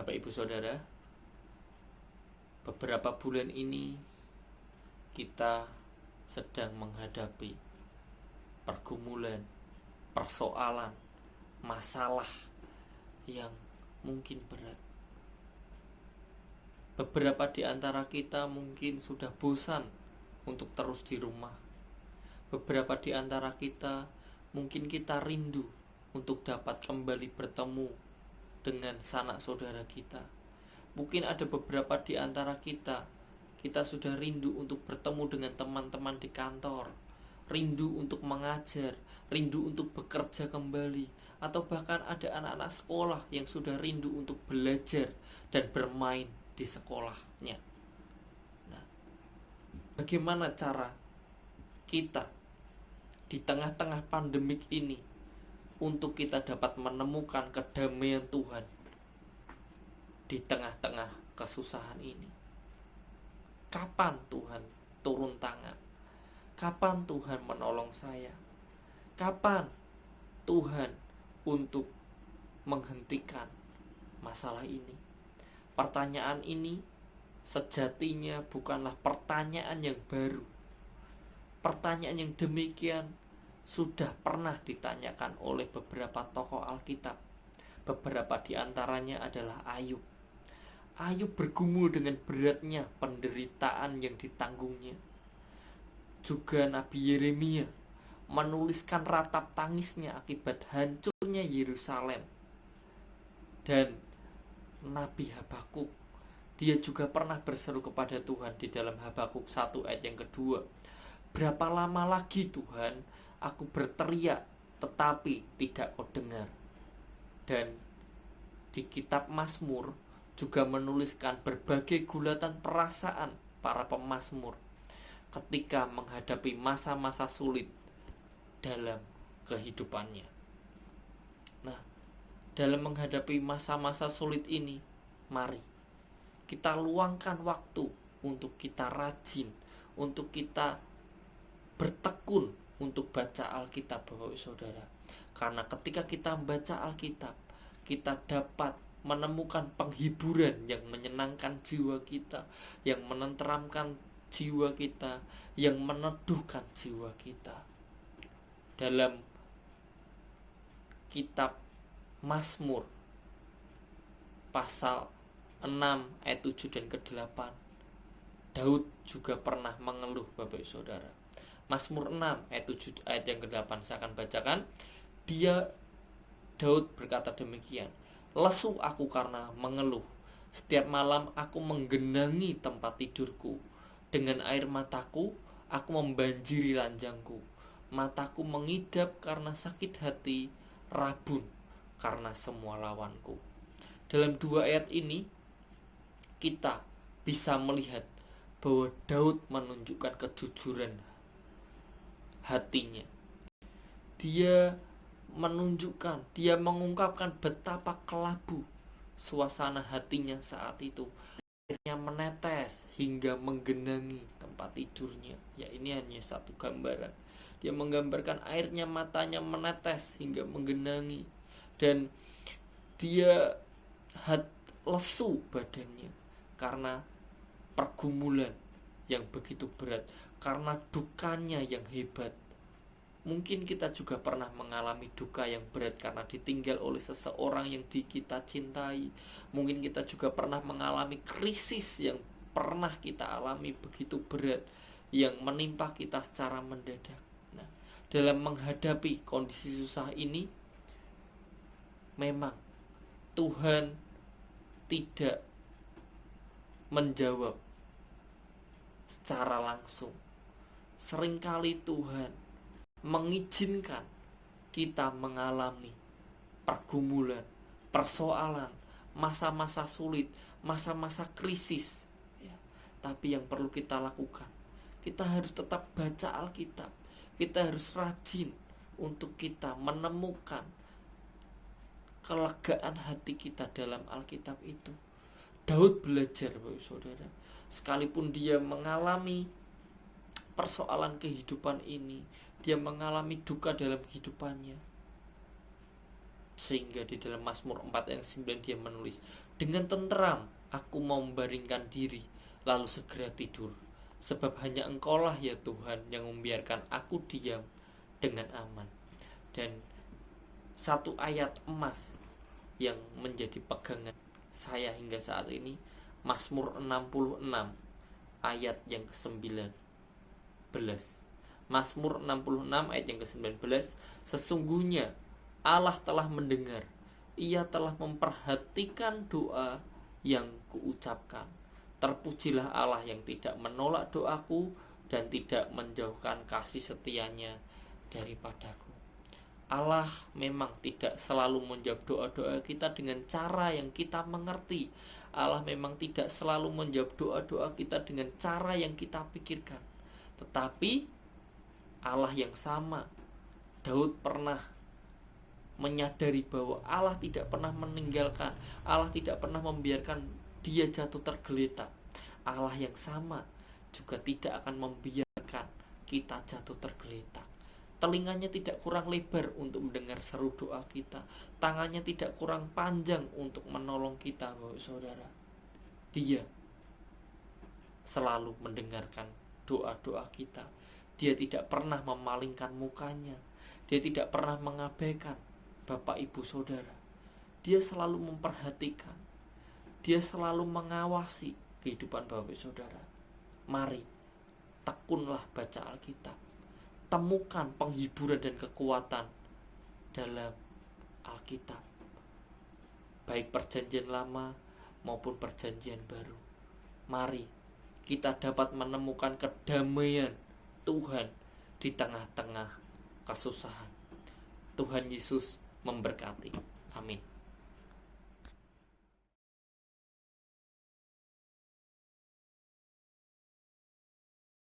Bapak Ibu Saudara, beberapa bulan ini kita sedang menghadapi pergumulan, persoalan, masalah yang mungkin berat. Beberapa di antara kita mungkin sudah bosan untuk terus di rumah. Beberapa di antara kita mungkin kita rindu untuk dapat kembali bertemu dengan sanak saudara kita. Mungkin ada beberapa di antara kita sudah rindu untuk bertemu dengan teman-teman di kantor, rindu untuk mengajar, rindu untuk bekerja kembali, atau bahkan ada anak-anak sekolah yang sudah rindu untuk belajar dan bermain di sekolahnya. Nah, bagaimana cara kita di tengah-tengah pandemik ini untuk kita dapat menemukan kedamaian Tuhan di tengah-tengah kesusahan ini? Kapan Tuhan turun tangan? Kapan Tuhan menolong saya? Kapan Tuhan untuk menghentikan masalah ini? Pertanyaan ini sejatinya bukanlah pertanyaan yang baru. Pertanyaan yang demikian sudah pernah ditanyakan oleh beberapa tokoh Alkitab. Beberapa di antaranya adalah Ayub. Ayub bergumul dengan beratnya penderitaan yang ditanggungnya. Juga Nabi Yeremia menuliskan ratap tangisnya akibat hancurnya Yerusalem. Dan Nabi Habakuk, dia juga pernah berseru kepada Tuhan di dalam Habakuk 1 ayat yang kedua. Berapa lama lagi Tuhan aku berteriak tetapi tidak kau dengar. Dan di kitab Mazmur juga menuliskan berbagai gulatan perasaan para pemazmur ketika menghadapi masa-masa sulit dalam kehidupannya. Nah, dalam menghadapi masa-masa sulit ini, mari kita luangkan waktu untuk kita rajin, untuk kita bertekun untuk baca Alkitab, Bapak Saudara. Karena ketika kita membaca Alkitab, kita dapat menemukan penghiburan yang menyenangkan jiwa kita, yang menenteramkan jiwa kita, yang meneduhkan jiwa kita. Dalam kitab Mazmur pasal 6 ayat 7 dan ke-8, Daud juga pernah mengeluh, Bapak Saudara. Mazmur 6 ayat 7 ayat yang ke-8 saya akan bacakan. Daud berkata demikian, lesu aku karena mengeluh, setiap malam aku menggenangi tempat tidurku, dengan air mataku aku membanjiri ranjangku, mataku mengidap karena sakit hati, rabun karena semua lawanku. Dalam dua ayat ini kita bisa melihat bahwa Daud menunjukkan kejujuran hatinya. Dia mengungkapkan betapa kelabu suasana hatinya saat itu. Airnya menetes hingga menggenangi tempat tidurnya. Ya, ini hanya satu gambaran. Dia menggambarkan airnya matanya menetes hingga menggenangi. Dan dia lesu badannya karena pergumulan yang begitu berat, karena dukanya yang hebat. Mungkin kita juga pernah mengalami duka yang berat karena ditinggal oleh seseorang yang kita cintai. Mungkin kita juga pernah mengalami krisis yang pernah kita alami begitu berat, yang menimpa kita secara mendadak. Nah, dalam menghadapi kondisi susah ini, memang Tuhan tidak menjawab secara langsung. Seringkali Tuhan mengizinkan kita mengalami pergumulan, persoalan, masa-masa sulit, masa-masa krisis, ya. Tapi yang perlu kita lakukan, kita harus tetap baca Alkitab. Kita harus rajin untuk kita menemukan kelegaan hati kita dalam Alkitab itu. Daud belajar, Bapak Saudara, sekalipun dia mengalami persoalan kehidupan ini, dia mengalami duka dalam kehidupannya, Sehingga di dalam Mazmur 4 ayat 9 dia menulis, dengan tenteram aku mau membaringkan diri, lalu segera tidur. Sebab hanya Engkaulah ya Tuhan yang membiarkan aku diam dengan aman. Dan satu ayat emas yang menjadi pegangan saya hingga saat ini, Mazmur 66 ayat yang ke-19. Mazmur 66 ayat yang ke-19, sesungguhnya Allah telah mendengar, Ia telah memperhatikan doa yang kuucapkan. Terpujilah Allah yang tidak menolak doaku dan tidak menjauhkan kasih setianya daripadaku. Allah memang tidak selalu menjawab doa-doa kita dengan cara yang kita mengerti. Allah memang tidak selalu menjawab doa-doa kita dengan cara yang kita pikirkan. Tetapi Allah yang sama, Daud pernah menyadari bahwa Allah tidak pernah meninggalkan, Allah tidak pernah membiarkan dia jatuh tergeletak. Allah yang sama juga tidak akan membiarkan kita jatuh tergeletak. Telinganya tidak kurang lebar untuk mendengar seru doa kita, tangannya tidak kurang panjang untuk menolong kita, Bapak Saudara. Dia selalu mendengarkan doa-doa kita. Dia tidak pernah memalingkan mukanya. Dia tidak pernah mengabaikan Bapak Ibu Saudara. Dia selalu memperhatikan. Dia selalu mengawasi kehidupan Bapak Ibu Saudara. Mari, tekunlah baca Alkitab. Temukan penghiburan dan kekuatan dalam Alkitab, baik perjanjian lama maupun perjanjian baru. Mari kita dapat menemukan kedamaian Tuhan di tengah-tengah kesusahan. Tuhan Yesus memberkati. Amin.